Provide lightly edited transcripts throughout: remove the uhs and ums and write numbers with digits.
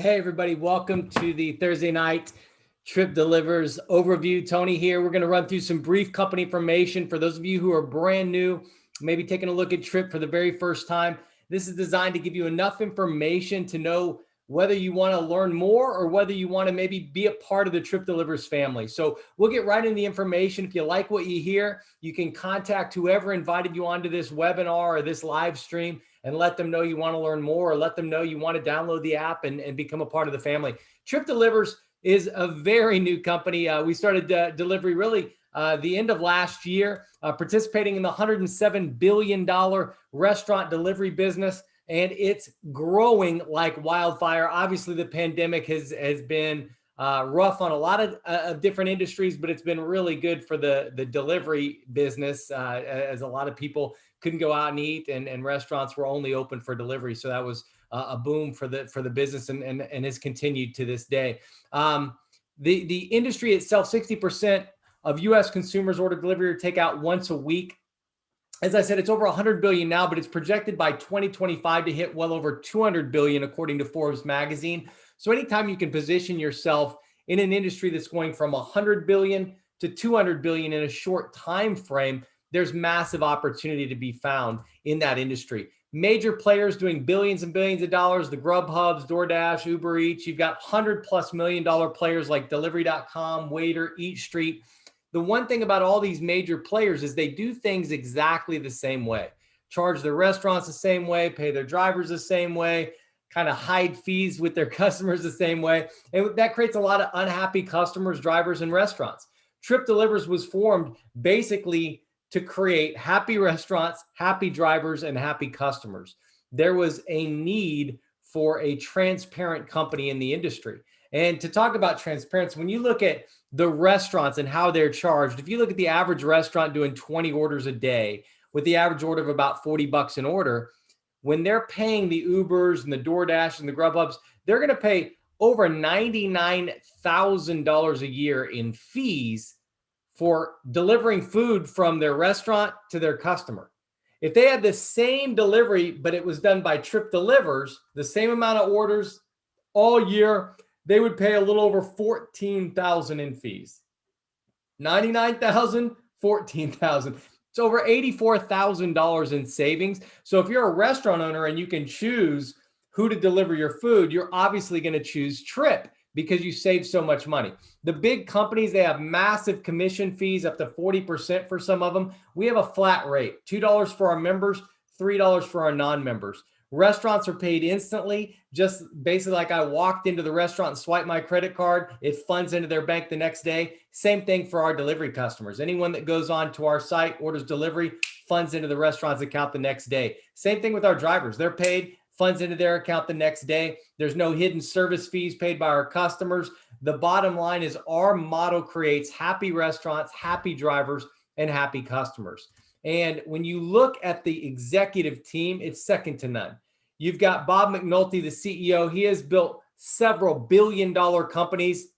Hey, everybody. Welcome to the Thursday night Trip Delivers overview. Tony here. We're going to run through some brief company information for those of you who are brand new, maybe taking a look at Trip for the very first time. This is designed to give you enough information to know whether you want to learn more or whether you want to maybe be a part of the Trip Delivers family. So we'll get right into the information. If you like what you hear, you can contact whoever invited you onto this webinar or this live stream and let them know you want to learn more, or let them know you want to download the app and become a part of the family. Trip Delivers is a very new company. We started delivery really the end of last year, participating in the $107 billion restaurant delivery business, and it's growing like wildfire. Obviously, the pandemic has been rough on a lot of different industries, but it's been really good for the delivery business, as a lot of people couldn't go out and eat, and restaurants were only open for delivery. So that was a boom for the business, and has continued to this day. The industry itself, 60% of U.S. consumers order delivery or takeout once a week. As I said, it's over 100 billion now, but it's projected by 2025 to hit well over 200 billion, according to Forbes magazine. So anytime you can position yourself in an industry that's going from 100 billion to 200 billion in a short time frame, there's massive opportunity to be found in that industry. Major players doing billions and billions of dollars, the Grubhubs, DoorDash, Uber Eats. You've got $100+ million players like Delivery.com, Waiter, Eat Street. The one thing about all these major players is they do things exactly the same way. Charge their restaurants the same way, pay their drivers the same way, kind of hide fees with their customers the same way. And that creates a lot of unhappy customers, drivers, and restaurants. Trip Delivers was formed basically to create happy restaurants, happy drivers, and happy customers. There was a need for a transparent company in the industry. And to talk about transparency, when you look at the restaurants and how they're charged, if you look at the average restaurant doing 20 orders a day with the average order of about $40 an order, when they're paying the Ubers and the DoorDash and the Grubhubs, they're going to pay over $99,000 a year in fees for delivering food from their restaurant to their customer. If they had the same delivery, but it was done by Trip Delivers, the same amount of orders all year, they would pay a little over $14,000 in fees. $99,000, $14,000. It's over $84,000 in savings. So if you're a restaurant owner and you can choose who to deliver your food, you're obviously going to choose Trip because you save so much money. The big companies, they have massive commission fees, up to 40% for some of them. We have a flat rate, $2 for our members, $3 for our non-members. Restaurants are paid instantly, just basically like I walked into the restaurant and swiped my credit card, it funds into their bank the next day. Same thing for our delivery customers. Anyone that goes on to our site, orders delivery, funds into the restaurant's account the next day. Same thing with our drivers. They're paid, funds into their account the next day. There's no hidden service fees paid by our customers. The bottom line is our model creates happy restaurants, happy drivers, and happy customers. And when you look at the executive team, it's second to none. You've got Bob McNulty, the CEO. He has built several billion-dollar companies,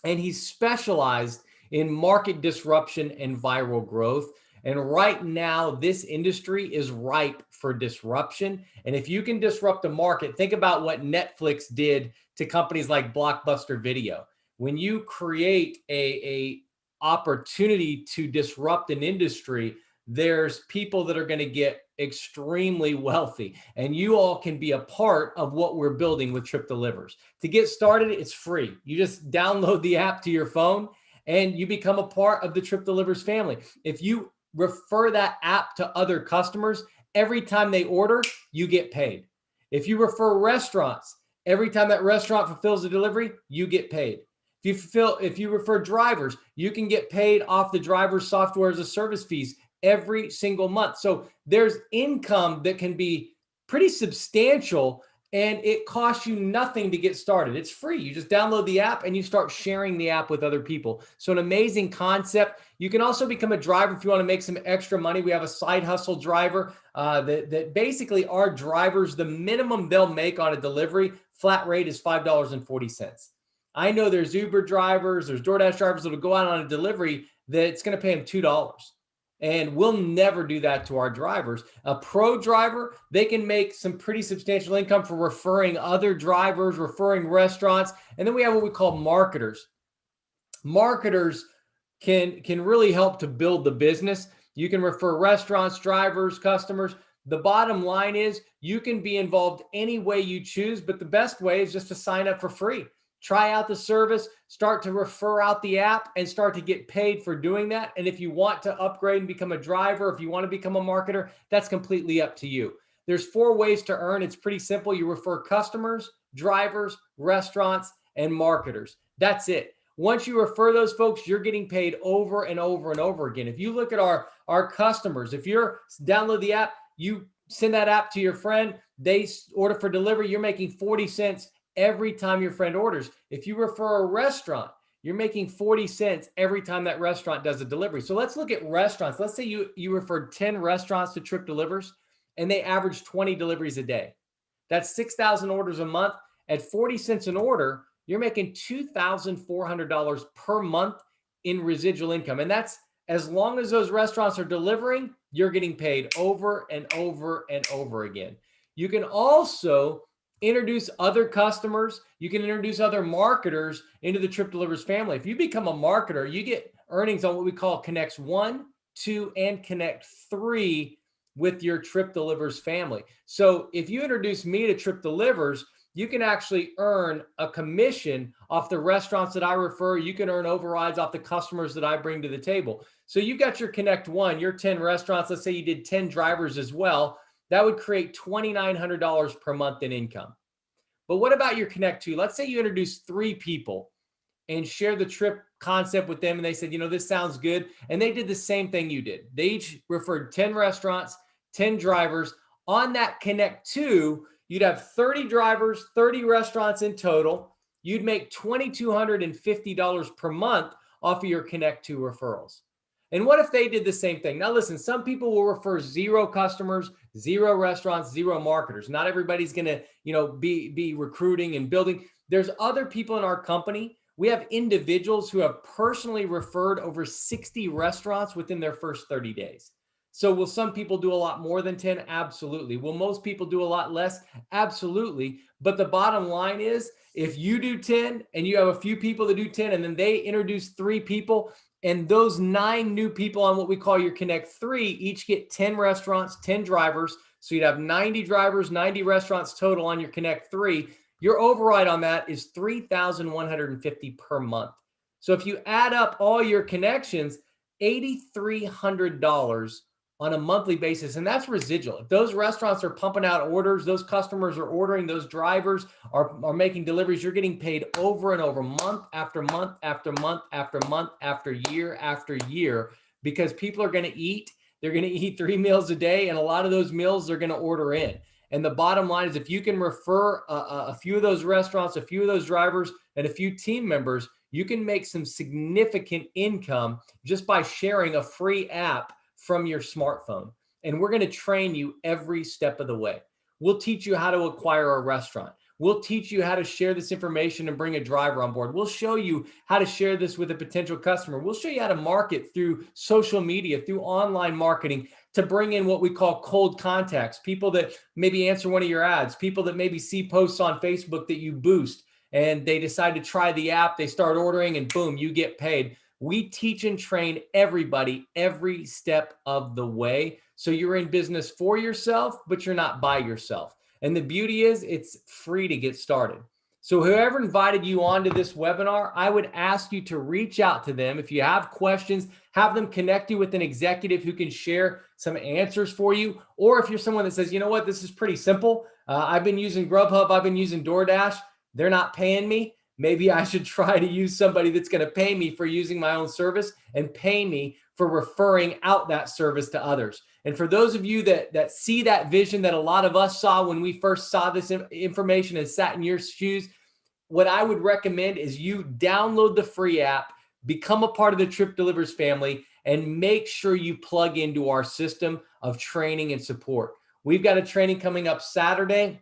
and he's specialized in market disruption and viral growth. And right now, this industry is ripe for disruption. And if you can disrupt the market, think about what Netflix did to companies like Blockbuster Video. When you create a opportunity to disrupt an industry, there's people that are going to get extremely wealthy, and you all can be a part of what we're building with Trip Delivers. To get started, it's free. You just download the app to your phone and you become a part of the Trip Delivers family. If you refer that app to other customers, every time they order, you get paid. If you refer restaurants, every time that restaurant fulfills a delivery, you get paid. If you refer drivers, you can get paid off the driver's software as a service fees every single month. So there's income that can be pretty substantial, and it costs you nothing to get started. It's free. You just download the app and you start sharing the app with other people. So an amazing concept. You can also become a driver if you want to make some extra money. We have a side hustle driver that basically our drivers, the minimum they'll make on a delivery flat rate is $5.40. I know there's Uber drivers, there's DoorDash drivers that'll go out on a delivery that's going to pay them $2. And we'll never do that to our drivers. A pro driver, they can make some pretty substantial income for referring other drivers, referring restaurants. And then we have what we call marketers. Marketers can really help to build the business. You can refer restaurants, drivers, customers. The bottom line is you can be involved any way you choose, but the best way is just to sign up for free. Try out the service, start to refer out the app, and start to get paid for doing that. And if you want to upgrade and become a driver, if you want to become a marketer, that's completely up to you. There's 4 ways to earn. It's pretty simple. You refer customers, drivers, restaurants, and marketers. That's it. Once you refer those folks, you're getting paid over and over and over again. If you look at our customers, if you're download the app, you send that app to your friend, they order for delivery, you're making 40 cents every time your friend orders. If you refer a restaurant, you're making 40 cents every time that restaurant does a delivery. So let's look at restaurants. Let's say you referred 10 restaurants to Trip Delivers and they average 20 deliveries a day. That's 6,000 orders a month. At 40 cents an order, you're making $2,400 per month in residual income. And that's as long as those restaurants are delivering, you're getting paid over and over and over again. You can also introduce other customers. You can introduce other marketers into the Trip Delivers family. If you become a marketer, you get earnings on what we call Connects 1, 2, and Connect 3 with your Trip Delivers family. So if you introduce me to Trip Delivers, you can actually earn a commission off the restaurants that I refer. You can earn overrides off the customers that I bring to the table. So you got your Connect 1, your 10 restaurants. Let's say you did 10 drivers as well. That would create $2,900 per month in income. But what about your Connect 2? Let's say you introduce 3 people and share the trip concept with them. And they said, this sounds good. And they did the same thing you did. They each referred 10 restaurants, 10 drivers. On that Connect 2, you'd have 30 drivers, 30 restaurants in total. You'd make $2,250 per month off of your Connect 2 referrals. And what if they did the same thing? Now, listen, some people will refer 0 customers, 0 restaurants, 0 marketers. Not everybody's going to, be recruiting and building. There's other people in our company. We have individuals who have personally referred over 60 restaurants within their first 30 days. So will some people do a lot more than 10? Absolutely. Will most people do a lot less? Absolutely. But the bottom line is, if you do 10 and you have a few people that do 10 and then they introduce 3 people, and those 9 new people on what we call your Connect 3 each get 10 restaurants, 10 drivers. So you'd have 90 drivers, 90 restaurants total on your Connect 3. Your override on that is $3,150 per month. So if you add up all your connections, $8,300 on a monthly basis. And that's residual. If those restaurants are pumping out orders, those customers are ordering, those drivers are making deliveries, you're getting paid over and over, month after month after month after month after year, because people are going to eat. They're going to eat 3 meals a day. And a lot of those meals they're going to order in. And the bottom line is, if you can refer a few of those restaurants, a few of those drivers, and a few team members, you can make some significant income just by sharing a free app from your smartphone. And we're going to train you every step of the way. We'll teach you how to acquire a restaurant. We'll teach you how to share this information and bring a driver on board. We'll show you how to share this with a potential customer. We'll show you how to market through social media, through online marketing, to bring in what we call cold contacts, people that maybe answer one of your ads, people that maybe see posts on Facebook that you boost, and they decide to try the app, they start ordering, and boom, you get paid. We teach and train everybody every step of the way. So you're in business for yourself, but you're not by yourself. And the beauty is, it's free to get started. So whoever invited you onto this webinar, I would ask you to reach out to them. If you have questions, have them connect you with an executive who can share some answers for you. Or if you're someone that says, you know what, this is pretty simple. I've been using Grubhub, I've been using DoorDash. They're not paying me. Maybe I should try to use somebody that's going to pay me for using my own service and pay me for referring out that service to others. And for those of you that see that vision that a lot of us saw when we first saw this information and sat in your shoes, what I would recommend is you download the free app, become a part of the Trip Delivers family, and make sure you plug into our system of training and support. We've got a training coming up Saturday.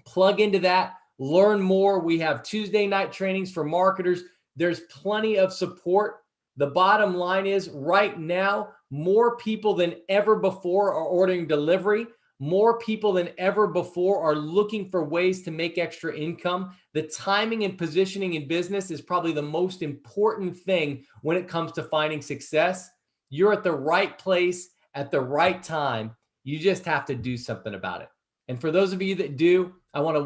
Plug into that. Learn more. We have Tuesday night trainings for marketers. There's plenty of support The bottom line is right now, more people than ever before are ordering delivery. More people than ever before are looking for ways to make extra income. The timing and positioning in business is probably the most important thing when it comes to finding success. You're at the right place at the right time. You just have to do something about it. And for those of you that do, I want to